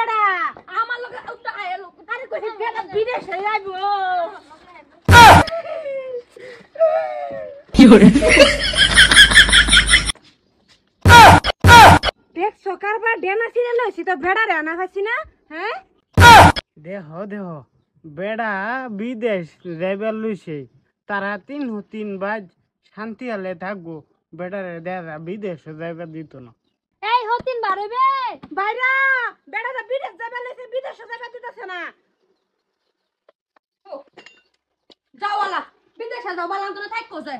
বেড়া আমার লগে উঠতে আইলো কারে কইছে বেড়া বিদেশে যাইবো কি হরে দেখ সকার বা ডেনা ছিলা লইছি তো বেড়া রে আনা খাইছি না হ্যাঁ দেহ দেহ বেড়া বিদেশ যাইবার লইছে তারা 3 বাজ শান্তি হলে থাকবো বেড়ারে দেখা বিদেশ যাইবার দিত না এই হতিন বারবে বাইরা বেড়া বিদেশ যাইবার লইছে বিদেশ যাইবার দিতেছে না যাও ওলা বিদেশে যাও বালান্তরে থাকো যে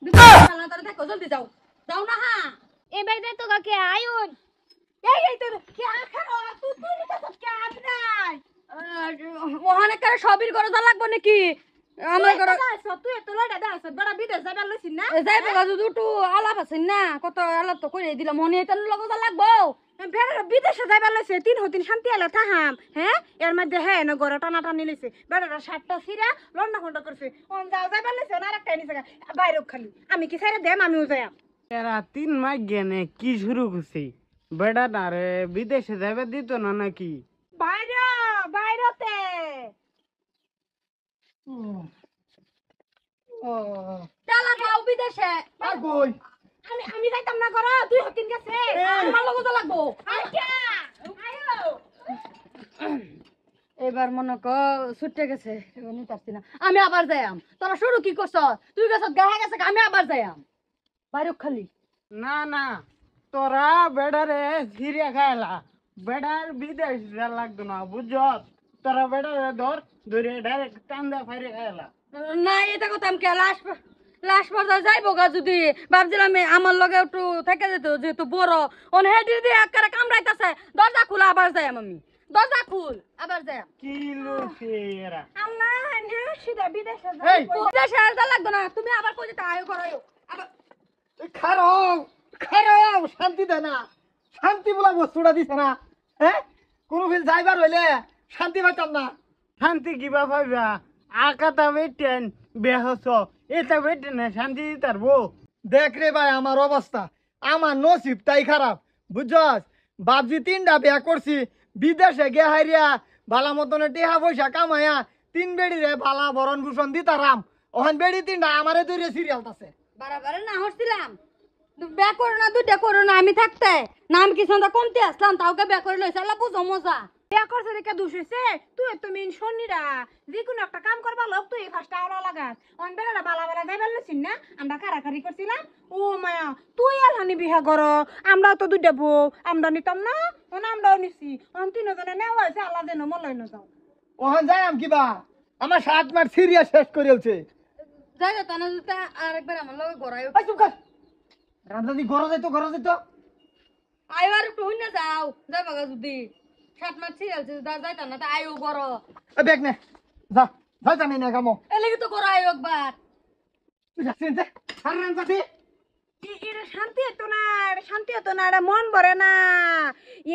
বিদেশে বালান্তরে থাকো জলদি যাও যাও না হ্যাঁ এ বাইরে তো কাকে আয়ুন এই তো কি আখার তুই নিতে কে আপনাই মহানে করে সবির করে যা লাগবো নাকি আমার করে তুই এত লড়া দাস বড় বিদেশ যাবার লইছিস না যাইবো গাজু দুটো আলাপ আছে না কত আলাপ তো করে দিলাম মনে এত লগ যা লাগবো বেড়া বিদেশে যাবার লইছে 3 শান্তি আলো থাহাম হ্যাঁ এর মধ্যে হ্যাঁ না গড় টানা টানি লইছে বেড়াটা 7টা সিরা লন্ডা খন্ড করছে অন যাও যাবার লইছে না আরেকটা নিছে বাইরে খালি আমি কি ছাইরে দেম আমিও যাই এরা 3 মাস গেনে কি শুরু করছে বেড়া না রে বিদেশে যাইবার দিত না নাকি বাইরে বাইরেতে চালা যাও বিদেশে কই আমি যাইতাম না করো তুই হতিন গেছে আমার লগে তো লাগবো আচ্ছা আয়ো এবার মনে কর ছুটে গেছে এমনি পারছি না আমি আবার যাইম তোরা শুরু কি করছ তুই গেছ গায়ে গেছে আমি আবার যাইম বাইরে খালি না না তোরা বেড়ারে সিরিয়া খাইলা বেড়ার বিদেশ যা লাগতো না বুঝছ তোরা বেড়ারে ধরে ডাইরেক্ট টান্দা ফাইরে খাইলা না এটা কথা আমি লাশ পর্যায়ে যাইবো গা যদি ভাবছিলাম আমার লগে একটু থেকে যেত যেহেতু বড় অন হেডি দিয়ে একেবারে কামড়াইতেছে দরজা খুলে আবার যাই আমি দরজা খুল আবার যাই কি লোকে এরা আল্লাহ না সিধা বিদেশে যাই বিদেশে আর যা লাগতো না তুমি আবার কই যেতে আয়ো করায়ো আবার খারাপ শান্তি দে না শান্তি বলা বস্তুটা দিছে না হ্যাঁ কোনো ফিল যাইবার হইলে শান্তি পাইতাম না শান্তি কিবা পাইবা আকাতা বেটেন বেহস এটা বেটেন শান্তি দিতারবো দেখ রে ভাই আমার অবস্থা আমার নসিব তাই খারাপ বুঝছস বাপজি 3টা বিয়া করছি বিদেশে গে হাইরিয়া বালা মতনে টেহা পয়সা কামাইয়া 3 বেড়ি রে বালা বরণ ভূষণ দিতারাম ওখান বেড়ি 3টা আমারে দূরে সিরিয়াল আছে বারে না হচ্ছিলাম বে করো না দুটা করো না আমি থাকতে নাম কি সন্ধ্যা কমতে আসলাম তাওকে বে করে লইছে আল্লাহ বুঝো মজা বে করছে দেখে দোষ হইছে তুই তো মেন শনিরা যে কোনো একটা কাম করবা লোক তুই ফার্স্টে আওড়া লাগাস অন বেড়া বালা যাইবার লইছিস না আমরা কারাকারি করছিলাম ও মায়া তুই আলহানি বিহা করো আমরা তো দুইটা বউ আমরা নিতাম না আমরাও নিছি অন 3 জনে নেওয়া হয়েছে আল্লাহ যেন মলয় না যাও ওখান যাইম কিবা আমার 7 মাস সিরিয়া শেষ করেলছে যাই তা না জুতা আরেকবার আমার লগে গড়াইও এই চুপ কর রামদাদি ঘরে যাইতো আইবার একটু হইনা যাও যাইবা গা যদি 7 মাস ছিড়ালছে যাইতা না তা আইও বড় এই ব্যাগ নে যা যাইতা না কামো এলেগে তো করো আইও একবার তুই যাচ্ছিস যে আর রামদাদি এটা শান্তি হতো না এটা শান্তি হতো না এটা মন ভরে না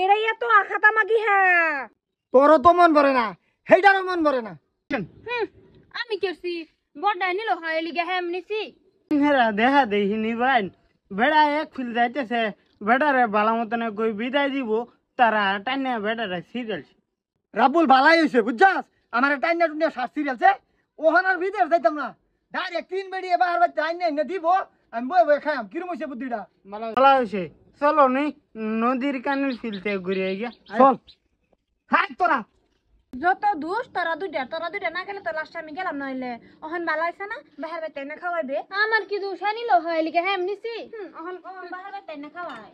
এরাই এত আখাতা মাগি হ্যাঁ তোরও তো মন ভরে না হেইটারও মন ভরে না আমি করছি বড় নিল হয় লিগে হ্যাম নিছি হেরা দেখা দেখিনি ভাই বেড়া এক ফিল যাইতেছে বেড়ারে বালা মতনে কই বিদায় দিব তারা টাইনা বেড়ারে সিরিয়াল রাবুল ভালাই হইছে বুঝছস আমার টাইনা টুনিয়া সাত সিরিয়ালছে ওহানার ভিতর যাইতাম না ডাইরেক্ট 3 বেড়ি এবার বাচ্চা টাইনা এনে দিব আমি বই খাইম কিরম হইছে বুদ্ধিটা ভালো হয়েছে চলো নি নদীর কানের ফিলতে ঘুরে গিয়া চল হাই তোরা যত দোষ তোরা দুইটা না গেলে তো লাস্ট আমি গেলাম নইলে ওহন ভালো হইছে না বাহির বাইতে না খাওয়াইবে আমার কি দোষ নিল হয় লিগে হ্যাম নিছি ওহন বাহির বাইতে না খাওয়াই